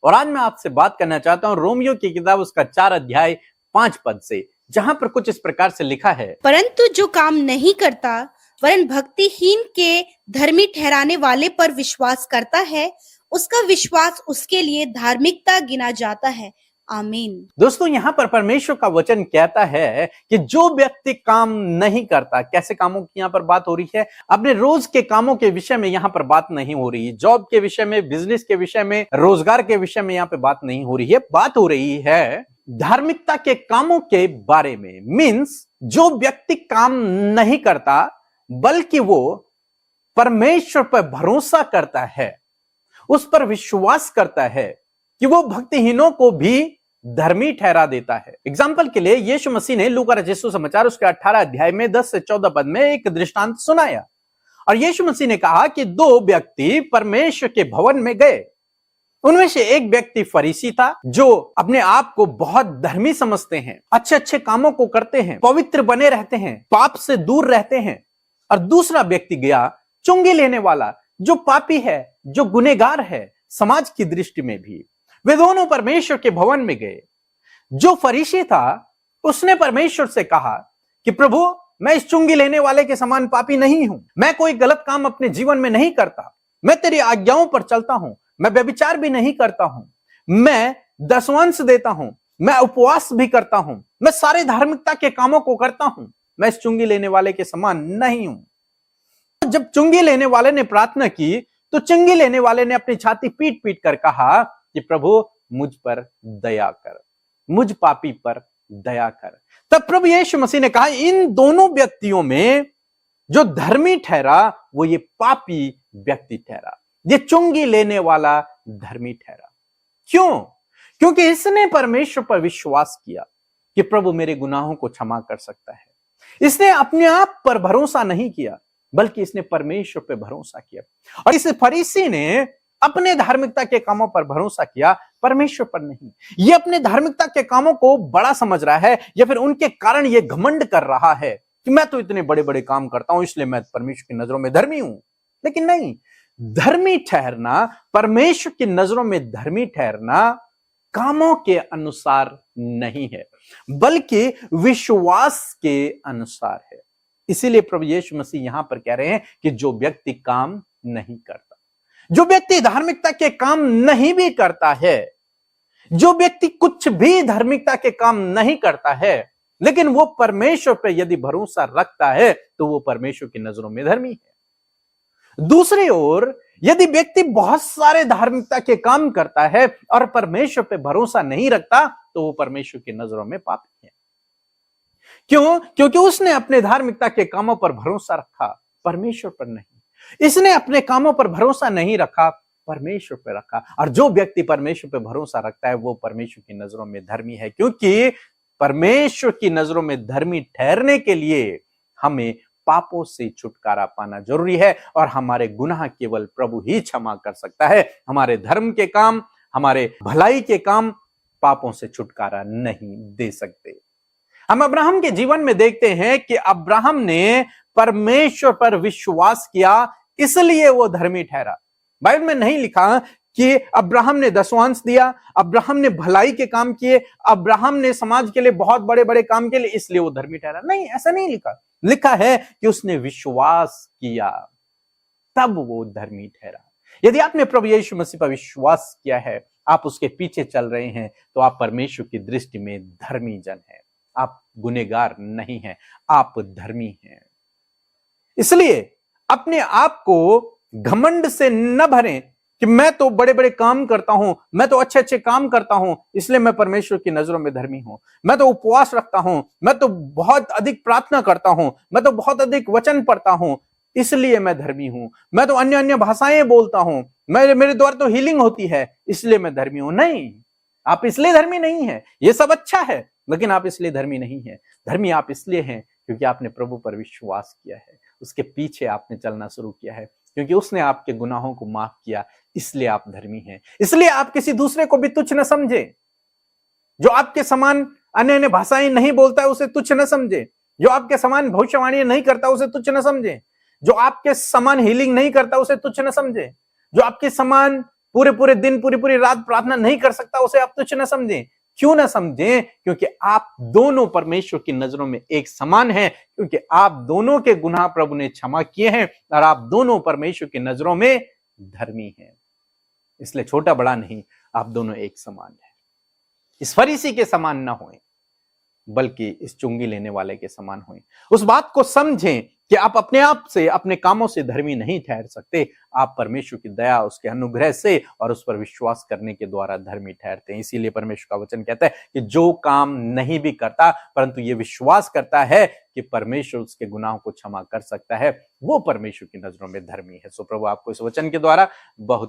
और आज मैं आपसे बात करना चाहता हूं रोमियो की किताब उसका 4 अध्याय 5 पद से, जहां पर कुछ इस प्रकार से लिखा है, परंतु जो काम नहीं करता वरन भक्तिहीन के धर्मी ठहराने वाले पर विश्वास करता है, उसका विश्वास उसके लिए धार्मिकता गिना जाता है। आमीन। दोस्तों यहां पर परमेश्वर का वचन कहता है कि जो व्यक्ति काम नहीं करता, कैसे कामों की यहां पर बात हो रही है? अपने रोज के कामों के विषय में यहां पर बात नहीं हो रही, जॉब के विषय में, बिजनेस के विषय में, रोजगार के विषय में यहां पर बात नहीं हो रही है। बात हो रही है धार्मिकता के कामों के बारे में। मीन्स जो व्यक्ति काम नहीं करता बल्कि वो परमेश्वर पर भरोसा करता है, उस पर विश्वास करता है कि वो भक्तिहीनों को भी धर्मी ठहरा देता है। एग्जाम्पल के लिए यीशु मसीह ने लूका रचित सुसमाचार उसके 18 अध्याय में 10 से 14 पद में एक दृष्टांत सुनाया और यीशु मसीह ने कहा कि 2 व्यक्ति परमेश्वर के भवन में गए। उनमें से एक व्यक्ति फरीसी था जो अपने आप को बहुत धर्मी समझते हैं, अच्छे अच्छे कामों को करते हैं, पवित्र बने रहते हैं, पाप से दूर रहते हैं। और दूसरा व्यक्ति गया चुंगी लेने वाला, जो पापी है, जो गुनहगार है समाज की दृष्टि में भी। वे दोनों परमेश्वर के भवन में गए। जो फरीसी था उसने परमेश्वर से कहा कि प्रभु, मैं इस चुंगी लेने वाले के समान पापी नहीं हूं, मैं कोई गलत काम अपने जीवन में नहीं करता, मैं तेरी आज्ञाओं पर चलता हूं, मैं व्यभिचार भी नहीं करता हूं, मैं दशवंश देता हूं, मैं उपवास भी करता हूं, मैं सारे धार्मिकता के कामों को करता हूं, मैं इस चुंगी लेने वाले के समान नहीं हूं। जब चुंगी लेने वाले ने प्रार्थना की तो चुंगी लेने वाले ने अपनी छाती पीट पीट कर कहा कि प्रभु मुझ पर दया कर, मुझ पापी पर दया कर। तब प्रभु यीशु मसीह ने कहा इन दोनों व्यक्तियों में जो धर्मी ठहरा वो ये पापी व्यक्ति ठहरा, ये चुंगी लेने वाला धर्मी ठहरा। क्यों? क्योंकि इसने परमेश्वर पर विश्वास किया कि प्रभु मेरे गुनाहों को क्षमा कर सकता है। इसने अपने आप पर भरोसा नहीं किया बल्कि इसने परमेश्वर पर भरोसा किया। और इस फरीसी ने अपने धार्मिकता के कामों पर भरोसा किया, परमेश्वर पर नहीं। ये अपने धार्मिकता के कामों को बड़ा समझ रहा है या फिर उनके कारण ये घमंड कर रहा है कि मैं तो इतने बड़े बड़े काम करता हूं इसलिए मैं परमेश्वर की नजरों में धर्मी हूं। लेकिन नहीं, धर्मी ठहरना, परमेश्वर की नजरों में धर्मी ठहरना कामों के अनुसार नहीं है बल्कि विश्वास के अनुसार है। इसीलिए प्रभु यीशु मसीह यहां पर कह रहे हैं कि जो व्यक्ति काम नहीं करता, जो व्यक्ति धार्मिकता के काम नहीं भी करता है, जो व्यक्ति कुछ भी धार्मिकता के काम नहीं करता है लेकिन वो परमेश्वर पर यदि भरोसा रखता है तो वो परमेश्वर की नजरों में धर्मी है। दूसरी ओर यदि व्यक्ति बहुत सारे धार्मिकता के काम करता है और परमेश्वर पर भरोसा नहीं रखता तो वो परमेश्वर की नजरों में पापी है। क्यों? क्योंकि उसने अपने धार्मिकता के कामों पर भरोसा रखा, परमेश्वर पर नहीं। इसने अपने कामों पर भरोसा नहीं रखा, परमेश्वर पर रखा। और जो व्यक्ति परमेश्वर पर भरोसा रखता है वो परमेश्वर की नजरों में धर्मी है, क्योंकि परमेश्वर की नजरों में धर्मी ठहरने के लिए हमें पापों से छुटकारा पाना जरूरी है और हमारे गुनाह केवल प्रभु ही क्षमा कर सकता है। हमारे धर्म के काम, हमारे भलाई के काम पापों से छुटकारा नहीं दे सकते। हम अब्राहम के जीवन में देखते हैं कि अब्राहम ने परमेश्वर पर विश्वास किया इसलिए वो धर्मी ठहरा। बाइबल में नहीं लिखा कि अब्राहम ने दशवांश दिया, अब्राहम ने भलाई के काम किए, अब्राहम ने समाज के लिए बहुत बड़े बड़े काम के लिए इसलिए वो धर्मी ठहरा। नहीं, ऐसा नहीं लिखा। लिखा है कि उसने विश्वास किया तब वो धर्मी ठहरा। यदि आपने प्रभु यीशु मसीह पर विश्वास किया है, आप उसके पीछे चल रहे हैं तो आप परमेश्वर की दृष्टि में धर्मी जन हैं। आप गुनहगार नहीं हैं, आप धर्मी हैं। इसलिए अपने आप को घमंड से न भरें कि मैं तो बड़े बड़े काम करता हूं, मैं तो अच्छे अच्छे काम करता हूं इसलिए मैं परमेश्वर की नजरों में धर्मी हूं, मैं तो उपवास रखता हूं, मैं तो बहुत अधिक प्रार्थना करता हूं, मैं तो बहुत अधिक वचन पढ़ता हूं इसलिए मैं धर्मी हूं, मैं तो अन्य अन्य भाषाएं बोलता हूं, मेरे द्वारा तो हीलिंग होती है इसलिए मैं धर्मी हूं। नहीं, आप इसलिए धर्मी नहीं है। ये सब अच्छा है लेकिन आप इसलिए धर्मी नहीं है। धर्मी आप इसलिए हैं क्योंकि आपने प्रभु पर विश्वास किया है, उसके पीछे आपने चलना शुरू किया है, क्योंकि उसने आपके गुनाहों को माफ किया, इसलिए आप धर्मी हैं। इसलिए आप किसी दूसरे को भी तुच्छ न समझे। जो आपके समान अन्य अन्य भाषाएं नहीं बोलता है उसे तुच्छ न समझे, जो आपके समान भविष्यवाणी नहीं करता उसे तुच्छ न समझे, जो आपके समान हीलिंग नहीं करता उसे तुच्छ न समझे, जो आपके समान पूरे पूरे दिन पूरी पूरी रात प्रार्थना नहीं कर सकता, उसे आप तुच्छ न समझें। क्यों ना समझें? क्योंकि आप दोनों परमेश्वर की नजरों में एक समान हैं, क्योंकि आप दोनों के गुनाह प्रभु ने क्षमा किए हैं और आप दोनों परमेश्वर की नजरों में धर्मी हैं। इसलिए छोटा बड़ा नहीं, आप दोनों एक समान हैं। इस फरीसी के समान ना होएं, बल्कि इस चुंगी लेने वाले के समान होएं। उस बात को समझें कि आप अपने आप से, अपने कामों से धर्मी नहीं ठहर सकते। आप परमेश्वर की दया, उसके अनुग्रह से और उस पर विश्वास करने के द्वारा धर्मी ठहरते हैं। इसीलिए परमेश्वर का वचन कहता है कि जो काम नहीं भी करता परंतु ये विश्वास करता है कि परमेश्वर उसके गुनाहों को क्षमा कर सकता है, वो परमेश्वर की नजरों में धर्मी है। सो प्रभु आपको इस वचन के द्वारा बहुत